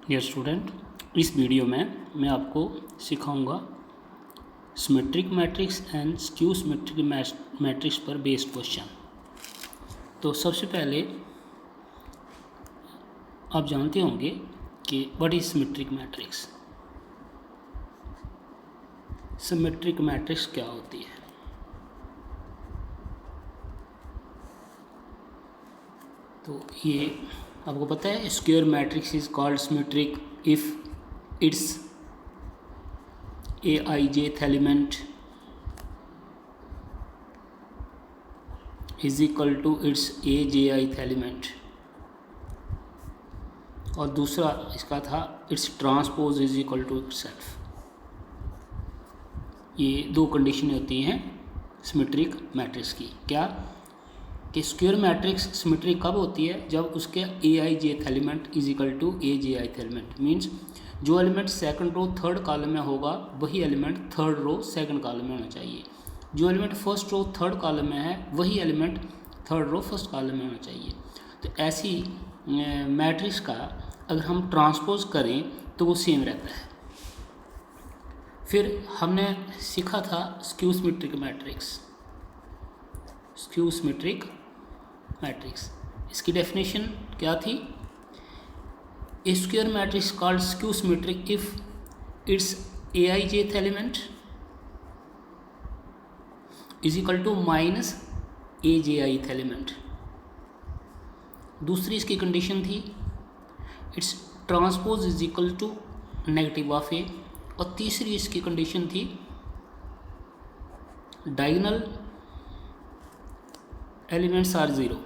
Dear student, इस video में मैं आपको सिखाऊंगा symmetric matrix and skew symmetric matrix पर बेस्ड क्वेश्चन। तो सबसे पहले आप जानते होंगे कि what is symmetric matrix. Symmetric matrix क्या होती है? तो ये आपको पता है, square matrix is called symmetric if its aijth element is equal to its ajth element, और दूसरा इसका था its transpose is equal to itself. ये दो कंडीशन होती हैं सिमेट्रिक मैट्रिक्स की। क्या कि स्क्वायर मैट्रिक्स सिमेट्रिक कब होती है? जब उसके aijth element is equal to ajth element, means जो element second row third column में होगा वही element third row second column में होना चाहिए। जो element first row third column में है वही element third row first column में होना चाहिए। तो ऐसी मैट्रिक्स का अगर हम ट्रांसपोज करें तो वो सेम रहता है। फिर हमने सीखा था skew symmetric matrix. Skew symmetric matrix, इसकी डेफिनेशन क्या थी? A square matrix called skew symmetric if its aijth element is equal to minus ajith element। दूसरी इसकी कंडीशन थी its transpose is equal to negative of A, और तीसरी इसकी condition थी डायगोनल एलिमेंट्स आर ज़ीरो।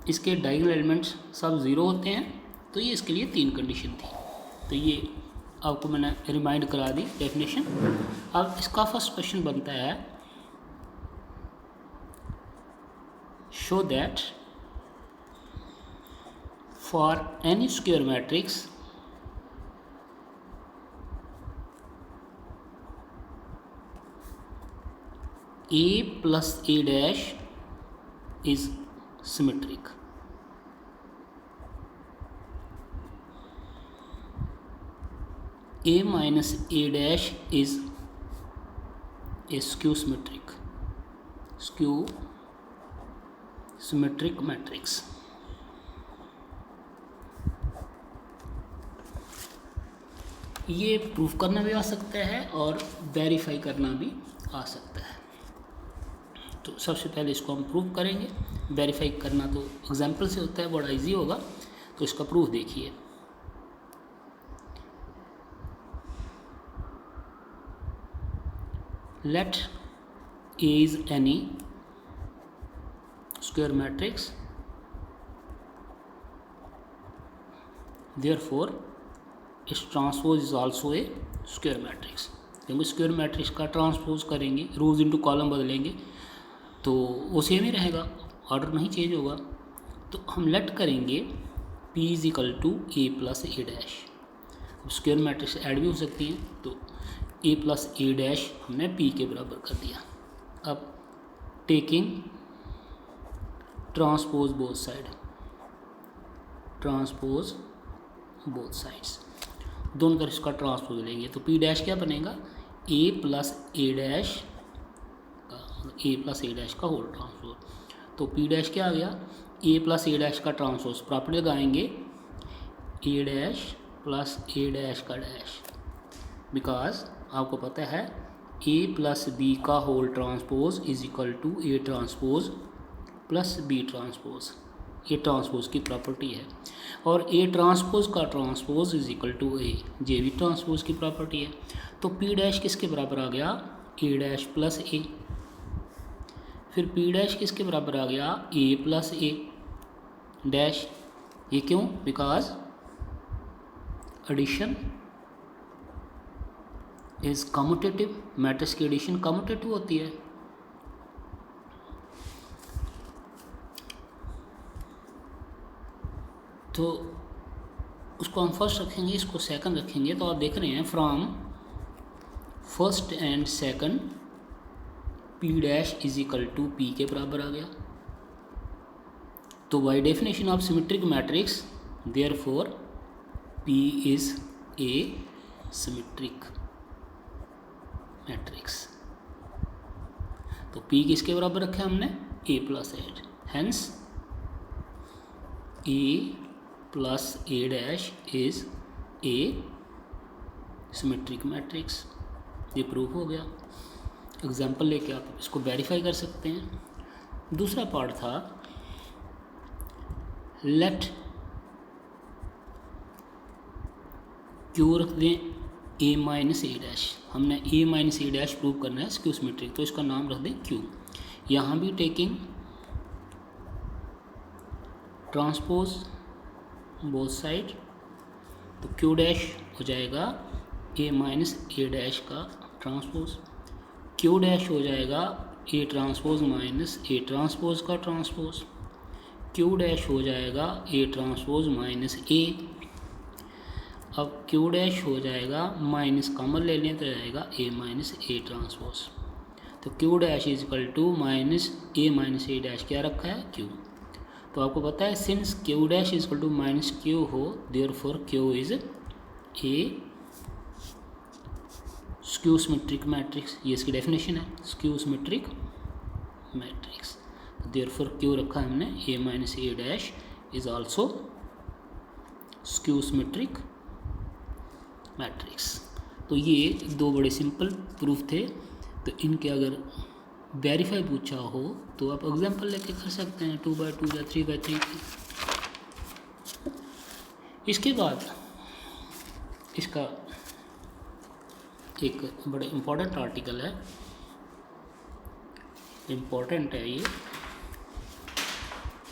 इसके डायगोनल एलिमेंट्स सब zero होते हैं। तो ये इसके लिए तीन कंडीशन थी। तो ये आपको मैंने रिमाइंड करा दी डेफिनेशन। अब इसका फर्स्ट क्वेश्चन बनता है, show that for any square matrix A plus A dash is symmetric। A minus A dash is a skew symmetric matrix। ये प्रूफ करना भी आ सकता है और वेरीफाई करना भी आ सकता है। तो सबसे पहले इसको हम प्रूफ करेंगे। वेरीफाई करना तो एग्जाम्पल से होता है, बड़ा इजी होगा। तो इसका प्रूफ देखिए। Let A is any square matrix, therefore its transpose is also a square matrix. क्योंकि स्क्वायर मैट्रिक्स का ट्रांसपोज करेंगे, रोज इनटू कॉलम बदलेंगे तो वो सेम ही रहेगा, ऑर्डर नहीं चेंज होगा। तो हम लेट करेंगे P is equal to A plus A dash. Square matrix add भी हो सकती हैं, तो A प्लस A डैश हमने P के बराबर कर दिया। अब टेकिंग ट्रांसपोज बोथ साइड्स, दोनों तरफ इसका ट्रांसपोज लेंगे तो P डैश क्या बनेगा? A प्लस A डैश का होल ट्रांसपोज। तो P डैश क्या आ गया? A प्लस A डैश का ट्रांसपोज। प्रॉपर्टी लगाएंगे A dash plus A dash का डैश, बिकॉज आपको पता है A प्लस B का whole transpose is equal to A transpose plus B transpose. ये ट्रांसपोज की प्रॉपर्टी है। और A ट्रांसपोज का transpose is equal to A, ये भी ट्रांसपोज की प्रॉपर्टी है। तो P डैश किसके बराबर आ गया? A dash plus A। फिर P डैश किसके बराबर आ गया? A plus A dash. ये क्यों? Because addition is commutative. Matrix की एडिशन कम्यूटेटिव होती है। तो उसको हम फर्स्ट रखेंगे, इसको सेकंड रखेंगे। तो आप देख रहे हैं from first and second P dash is equal to P के बराबर आ गया। तो by definition of symmetric matrix therefore P is a symmetric matrix. तो P किसके बराबर रखा है हमने, A प्लस एड, hence A plus A dash is a symmetric matrix. ये प्रूफ हो गया। एग्जाम्पल लेके आप इसको वेरीफाई कर सकते हैं। दूसरा पार्ट था लेट क्यू रख दें ए माइनस ए डैश। हमने A minus A dash prove करना है स्क्यू सिमेट्रिक, तो इसका नाम रख दें क्यू। यहाँ भी टेकिंग ट्रांसपोज बोथ साइड, तो क्यू डैश हो जाएगा ए माइनस ए डैश का ट्रांसपोज, क्यू डैश हो जाएगा ए ट्रांसपोज माइनस ए ट्रांसपोज का ट्रांसपोज, क्यू डैश हो जाएगा ए ट्रांसपोज माइनस ए। अब क्यू डैश हो जाएगा माइनस कॉमन ले लें तो रहेगा ए माइनस ए ट्रांसपोज। तो Q dash is equal to minus A dash क्या रखा है, क्यू। तो आपको पता है since Q dash is equal to minus Q हो therefore Q is a skew symmetric matrix. ये इसकी डेफिनेशन है, skew symmetric matrix. Therefore Q रखा हमने A minus A dash is also skew symmetric matrix. तो ये दो बड़े सिंपल प्रूफ थे। तो इनके अगर वेरीफाई पूछा हो तो आप एग्जांपल लेके कर सकते हैं 2x2 या 3x3 की। इसके बाद इसका एक बड़े इम्पोर्टेंट आर्टिकल है, इम्पोर्टेंट है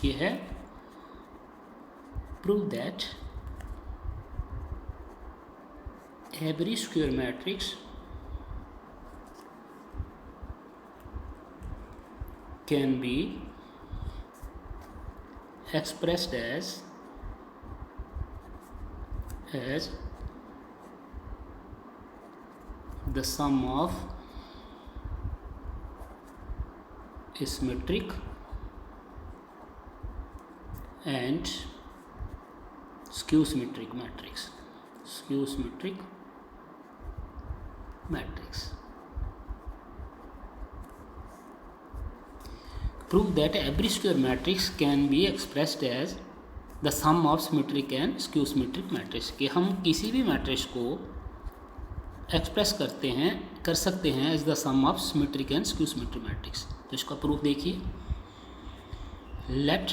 ये है prove that every square matrix can be expressed as the sum of a symmetric and skew symmetric matrix, skew symmetric matrix. Prove that every square matrix can be expressed as the sum of symmetric and skew symmetric matrix। कि हम किसी भी matrix को express कर सकते हैं as the sum of symmetric and skew symmetric matrix. तो इसका प्रूफ देखिए, let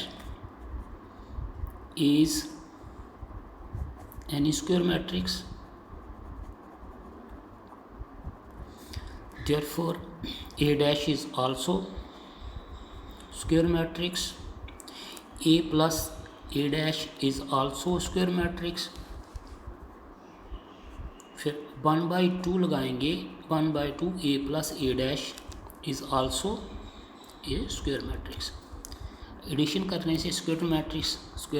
is any square matrix therefore A dash is also square matrix, A plus A dash is also square matrix। फिर 1/2 लगाएंगे, 1/2 A plus A dash is also a square matrix। Addition करने से square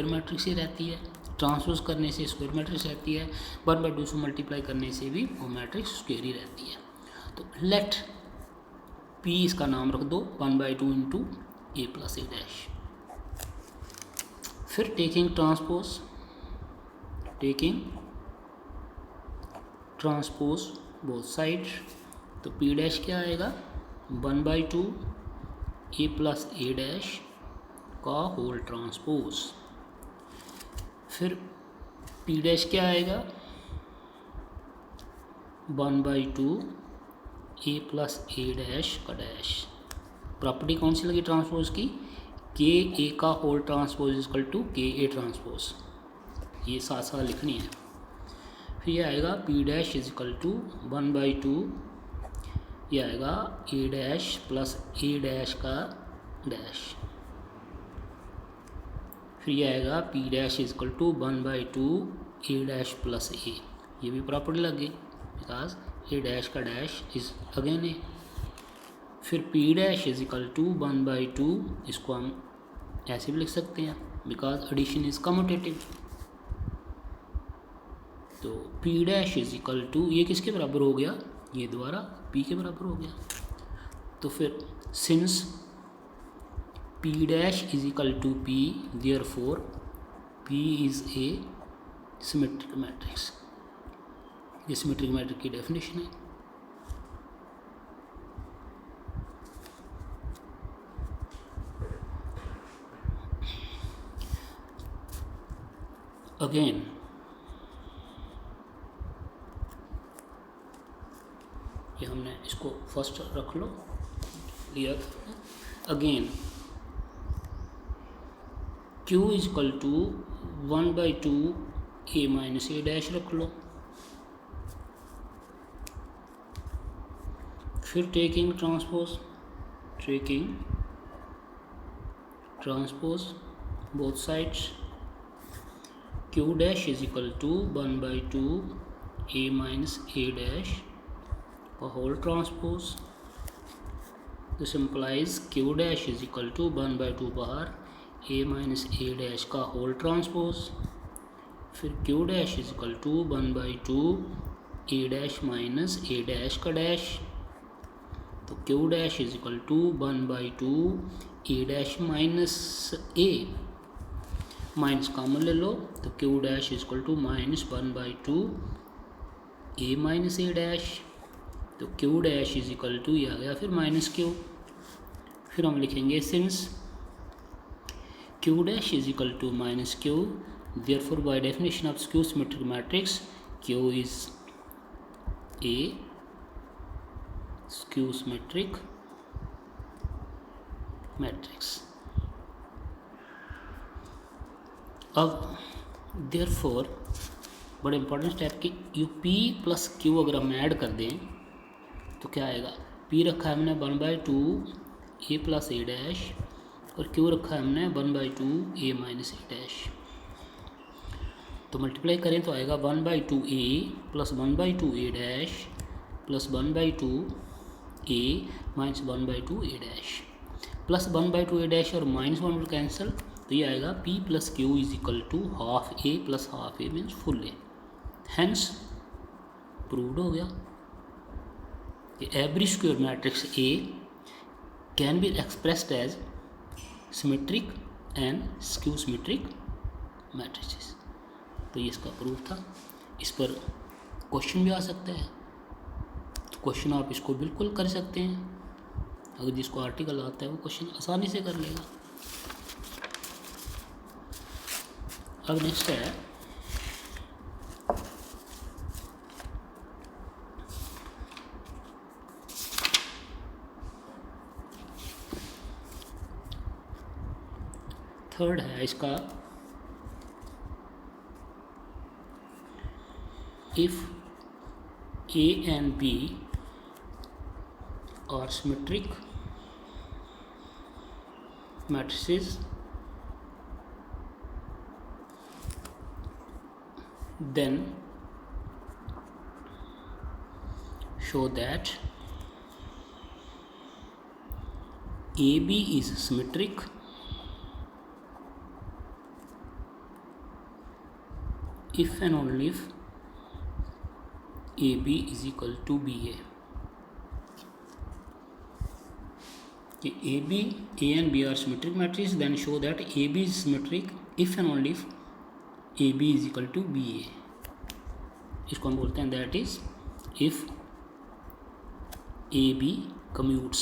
matrix ही रहती है, transpose करने से square matrix रहती है, 1/2 से मल्टीप्लाई करने से भी वो मैट्रिक्स स्क्वायर ही रहती है। तो लेट P इसका नाम रख दो 1/2 into A plus A dash. फिर टेकिंग ट्रांसपोज बोथ साइड, तो P डैश क्या आएगा 1/2 A प्लस ए डैश का होल ट्रांसपोज। फिर P डैश क्या आएगा 1/2 A प्लस ए डैश का डैश। प्रॉपर्टी कौन सी लगी ट्रांसपोज की, के ए का होल ट्रांसपोज इक्वल टू के ए ट्रांसपोज, ये साथ साथ लिखनी है। फिर ये आएगा P dash is equal to 1/2, ये आएगा A dash plus A dash का डैश। फिर ये आएगा P dash is equal to 1/2 A dash plus A, ये भी प्रॉपर्टी लग गई बिकॉज ए डैश का डैश इज अगेन ए। फिर P dash is equal to 1/2, इसको हम ऐसे भी लिख सकते हैं बिकॉज एडिशन इज कम्यूटेटिव। तो P dash is equal to ये किसके बराबर हो गया, ये दोबारा P के बराबर हो गया। तो फिर since P dash is equal to P, therefore P is a symmetric matrix. ये सिमेट्रिक मैट्रिक्स की डेफिनेशन है। अगेन ये हमने इसको फर्स्ट रख लो लिया था। Again Q is equal to 1/2 a minus a dash रख लो। फिर taking transpose both sides, Q dash is equal to 1/2 a minus a dash a whole transpose. This implies Q dash is equal to 1/2 बाहर a minus a dash का whole transpose, फिर Q dash is equal to 1/2 a dash minus a dash का dash, तो Q dash is equal to 1/2 a dash minus a, minus common ले लो तो Q dash is equal to minus 1/2 a minus a dash, तो Q dash is equal to ये आ गया फिर माइनस Q। फिर हम लिखेंगे since Q dash is equal to minus Q, therefore by definition of skew symmetric matrix Q is a skew symmetric matrix. अब therefore बड़े इंपॉर्टेंट स्टेप की यू P प्लस Q अगर हम ऐड कर दें तो क्या आएगा। P रखा है हमने 1/2 a प्लस a डैश और Q रखा है हमने 1/2 a माइनस a डैश, तो मल्टीप्लाई करें तो आएगा 1/2 a plus 1/2 a dash plus 1/2 a minus 1/2 a dash, plus 1/2 a dash और माइनस 1 कैंसिल, तो ये आएगा P plus Q is equal to half a plus half a means full a। Hence proved हो गया कि every square matrix A can be expressed as symmetric and skew symmetric matrices. तो ये इसका proof था। इस पर क्वेश्चन भी आ सकता है, तो क्वेश्चन आप इसको बिल्कुल कर सकते हैं। अगर जिसको आर्टिकल आता है वो क्वेश्चन आसानी से कर लेगा। अब नेक्स्ट है थर्ड है इसका, if A and B are symmetric matrices then show that AB is symmetric if and only if AB is equal to BA। A and B are symmetric matrices, then show that AB is symmetric if and only if AB is equal to BA। इसको हम बोलते हैं that is if AB commutes,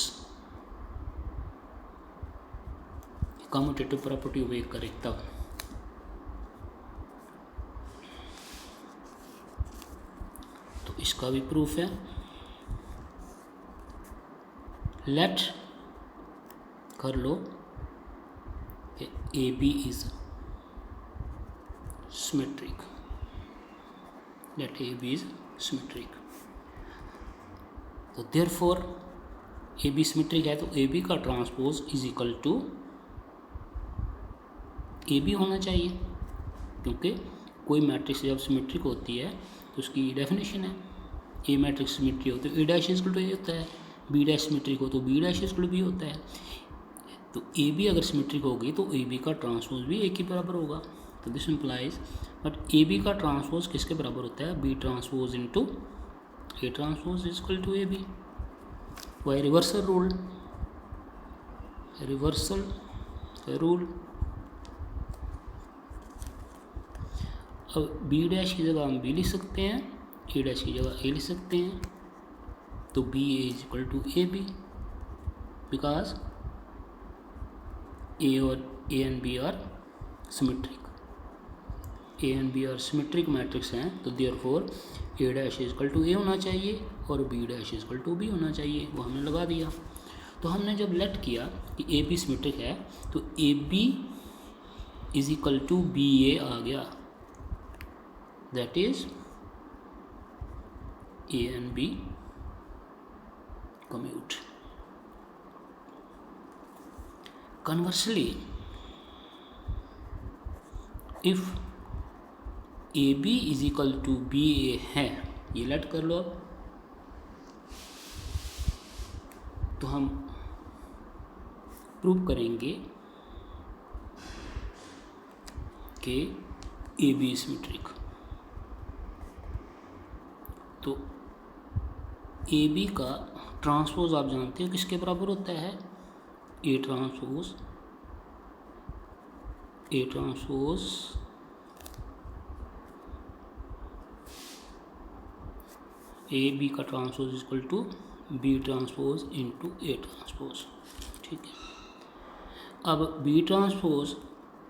commutative property उपयोग करें तब। तो इसका भी प्रूफ है। लेट कर लो कि AB is symmetric, let AB is symmetric. तो देयरफॉर AB सिमेट्रिक है तो AB का transpose is equal to AB होना चाहिए, क्योंकि कोई मैट्रिक्स जब सिमेट्रिक होती है तो उसकी डेफिनेशन है A मैट्रिक्स सिमेट्रिक हो तो A dash equal to A होता है, B डैश सिमेट्रिक हो तो B dash equal to B होता है। तो AB अगर सिमेट्रिक होगी तो AB का ट्रांसपोज भी A के बराबर होगा। तो दिस इम्प्लाइज बट AB का ट्रांसपोज किसके बराबर होता है, B transpose into A transpose is equal to AB by reversal rule. Reversal rule. अब बी डैश की जगह हम बी लिख सकते हैं, ए डैश की जगह ए लिख सकते हैं, तो B A is equal to A B, because A और A and B are symmetric, A and B are symmetric matrix हैं, तो therefore A dash is equal to A होना चाहिए और B dash is equal to B होना चाहिए, वो हमने लगा दिया। तो हमने जब लेट किया कि ए बी सिमेट्रिक है, तो A B is equal to B A आ गया, that is A and B commute. Conversely if A B is equal to B A है, ये लेट कर लो अब, तो हम प्रूव करेंगे कि ए बी सिमेट्रिक। तो ए बी का ट्रांसपोज आप जानते हो किसके बराबर होता है, ए ट्रांसपोज ए बी का transpose equal to B transpose into A transpose, ठीक है। अब बी ट्रांसपोज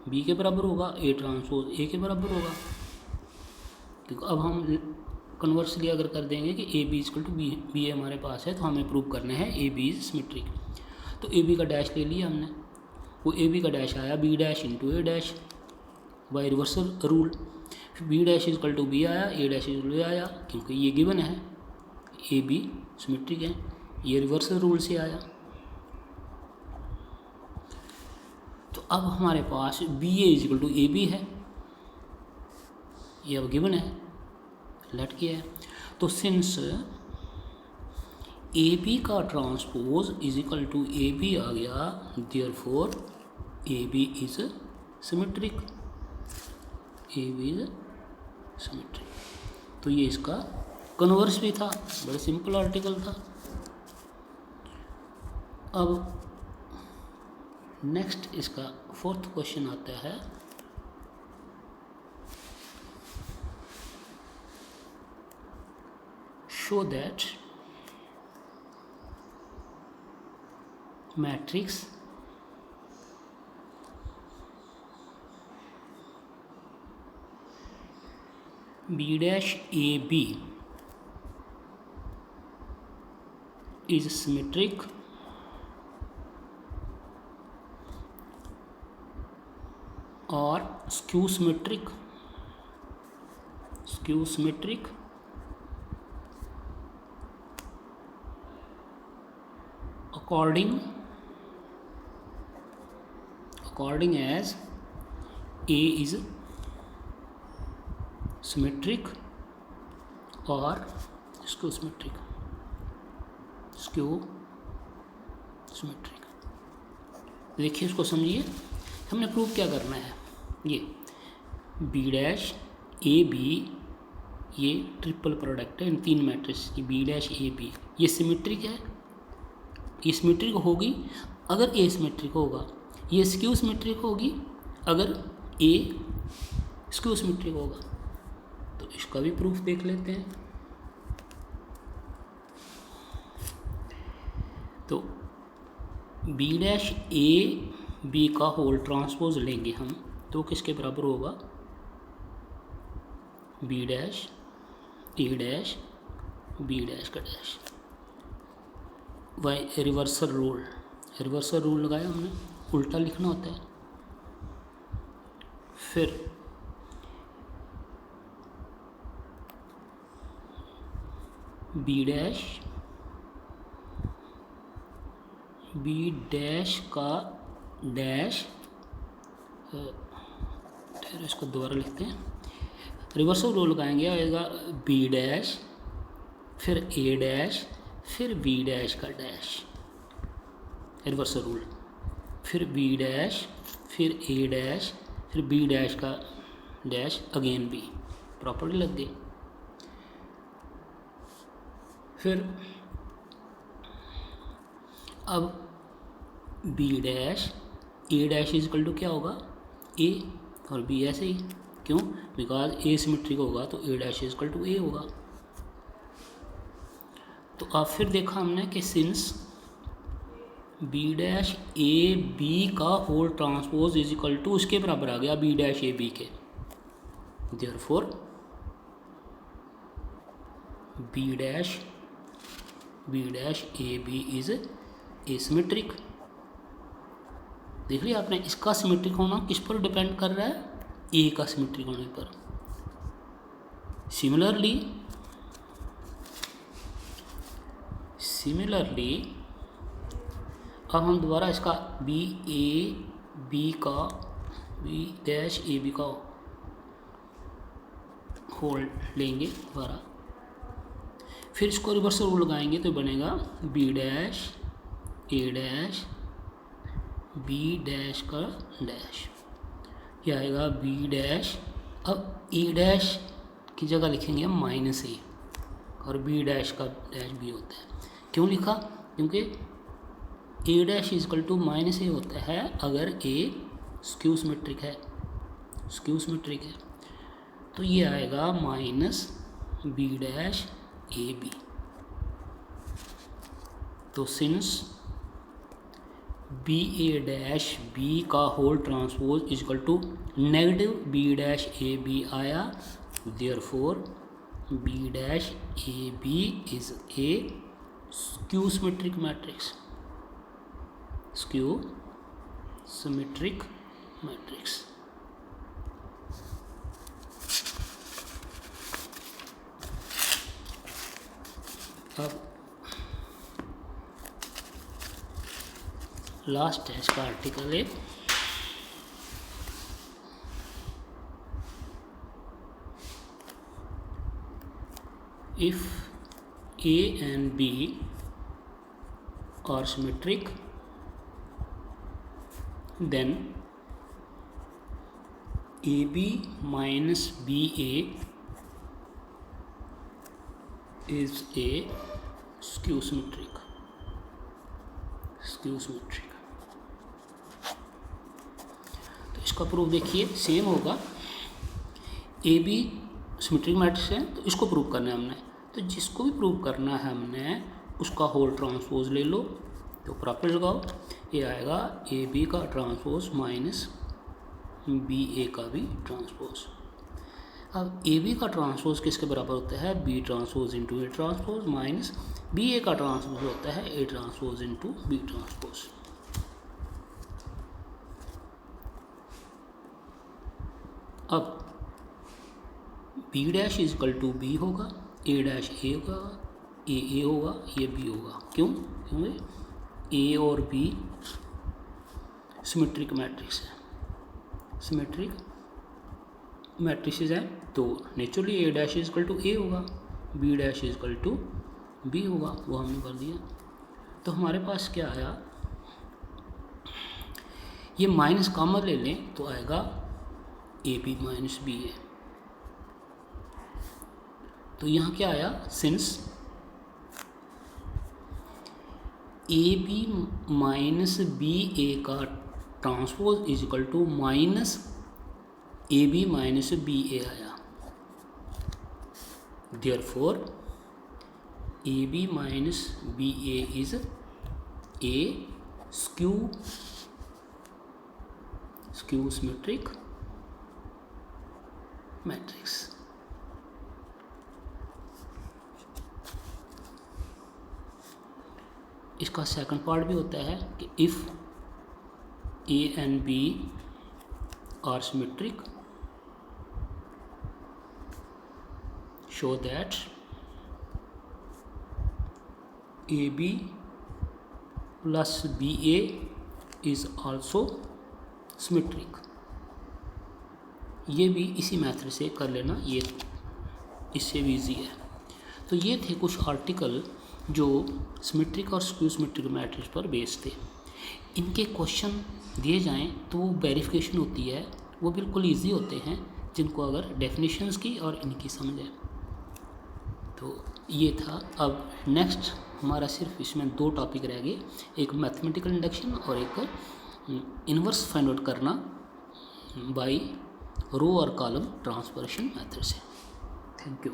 बी के बराबर होगा, ए ट्रांसपोज ए के बराबर होगा, क्योंकि अब हम कन्वर्सली अगर कर देंगे कि A B equal to B A हमारे पास है, तो हमें प्रूव करना है ए बी इज सिमेट्रिक। तो ए बी का डैश ले लिया हमने, वो ए बी का डैश आया B dash into A dash by reversal rule, फिर B dash equal to B आया, A dash equal to A आया, क्योंकि ये गिवन है ए बी सिमेट्रिक है, ये रिवर्सल रूल से आया। तो अब हमारे पास B A is equal to A B है, ये अब गिवन है, लेट किया है। तो सिंस ए बी का transpose is equal to A B आ गया, therefore A B is symmetric, A B is symmetric. तो ये इसका कन्वर्स भी था, बड़ा सिंपल आर्टिकल था। अब नेक्स्ट इसका फोर्थ क्वेश्चन आता है, show that matrix B dash A B is symmetric or skew symmetric according as A is symmetric or skew symmetric, देखिए इसको समझिए, हमने प्रूव क्या करना है। ये बी डैश ए बी, ये ट्रिपल प्रोडक्ट है इन तीन मैट्रिक्स की, बी डैश ए बी, ये सिमेट्रिक है, ये सिमेट्रिक होगी अगर ए सिमेट्रिक होगा, ये स्क्यू सिमेट्रिक होगी अगर ए स्क्यू सिमेट्रिक होगा। तो इसका भी प्रूफ देख लेते हैं। तो बी डैश ए बी का होल ट्रांसपोज लेंगे हम, तो किसके बराबर होगा, B dash A dash B dash का डैश, वाई रिवर्सल रूल लगाया हमने, उल्टा लिखना होता है। फिर बी डैश का डैश, इसको दोबारा लिखते हैं, रिवर्सल रूल लगाएंगे, आएगा बी डैश फिर ए डैश फिर बी डैश का डैश, रिवर्सल रूल, फिर बी डैश फिर ए डैश फिर बी डैश का डैश, अगेन बी, प्रॉपर्टी लग गई। फिर अब B dash A dash is equal to क्या होगा, ए, और बी ऐसे ही, क्यों, बिकॉज ए सिमेट्रिक होगा तो A dash is equal to A होगा। तो अब फिर देखा हमने कि since B dash A B का whole transpose is equal to उसके बराबर आ गया बी डैश ए बी के, therefore B dash A B is asymmetric. देख लिया आपने, इसका सिमेट्रिक होना किस पर डिपेंड कर रहा है, ए का सिमेट्रिक होने पर। सिमिलरली अब हम दोबारा इसका बी डैश ए बी का होल लेंगे दोबारा, फिर इसको रिवर्स रूल लगाएंगे तो बनेगा B dash A dash B dash का डैश, यह आएगा बी डैश। अब ए डैश की जगह लिखेंगे हम माइनस ए, और बी डैश का डैश भी होता है। क्यों लिखा, क्योंकि A dash is equal to minus A होता है अगर ए स्क्यू सिमेट्रिक है, तो ये आएगा minus B dash A B. तो since B A dash B का whole transpose is equal to negative B dash A B आया, therefore B dash A B is a skew symmetric matrix, अब last है इसका article है, if A and B are symmetric, then AB minus BA is a skew symmetric। तो इसका proof देखिए same होगा, A B symmetric matrix है तो इसको प्रूव करना है हमने, तो जिसको भी प्रूव करना है हमने उसका होल ट्रांसपोज ले लो, तो प्रॉपर लगाओ, ये आएगा ए बी का ट्रांसपोज माइनस बी ए का भी ट्रांसपोज। अब ए बी का ट्रांसपोज किसके बराबर होता है, B transpose into A transpose, minus B A का ट्रांसपोज होता है A transpose into B transpose. अब B dash is equal to B होगा, ए डैश ए होगा, ए होगा, ये बी होगा, क्यों, क्योंकि ए और बी सिमेट्रिक मैट्रिक्स है, मैट्रिसेस है, तो naturally A dash is equal to A होगा, B dash is equal to B होगा, वो हमने कर दिया। तो हमारे पास क्या आया, ये माइनस कॉमन ले लें तो आएगा A B minus B A. तो यहाँ क्या आया, since A B minus B A का transpose is equal to minus A B minus B A आया, therefore A B minus B A is a skew symmetric matrix. इसका second part भी होता है कि if A and B are symmetric, show that A B plus B A is also symmetric. ये भी इसी method से कर लेना, ये इससे भी ईजी है। तो ये थे कुछ आर्टिकल जो सिमेट्रिक और स्क्यू सिमेट्रिक मैट्रिक्स पर बेस्ड थे। इनके क्वेश्चन दिए जाएं तो वो वेरिफिकेशन होती है, वो बिल्कुल इजी होते हैं जिनको अगर डेफिनेशंस की और इनकी समझ है। तो ये था। अब नेक्स्ट हमारा सिर्फ इसमें 2 टॉपिक रह गए, एक मैथमेटिकल इंडक्शन और एक इन्वर्स फाइंड आउट करना बाय रो और कॉलम ट्रांसफॉर्मेशन मेथड से। Thank you.